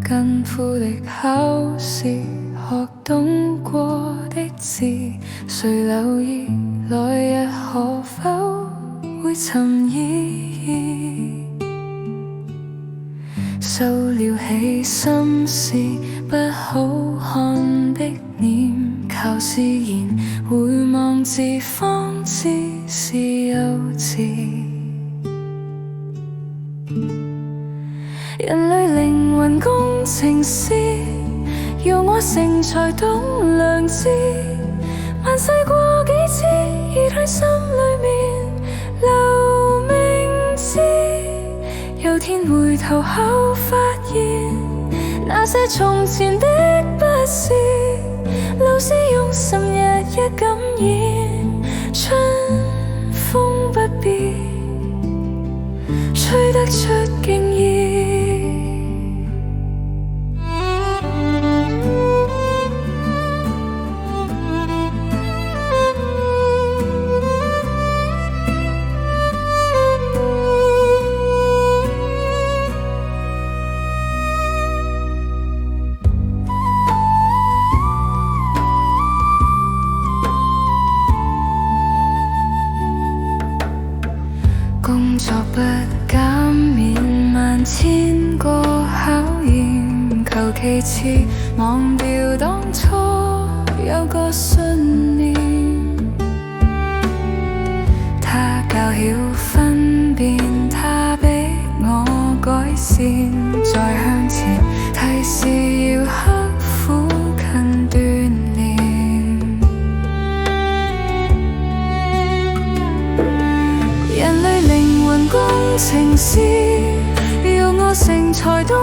跟苦力考試，學懂過的字，誰留意來日可否會尋意義？收了起心事，不好看的臉，靠自然回望自方知是幼稚。人類靈魂工程師，要我成才懂良知，萬世過幾次，熱喺心裏面留名字。有天回頭後發現，那些從前的不是，老師用心日日感染，春風不必吹得出敬意。工作不減免萬千個考驗，求其次忘掉當初有個信念。他教曉分辨，他逼我改善，再向前提示要刻苦勤鍛鍊。人類靈魂工程師，要我成才懂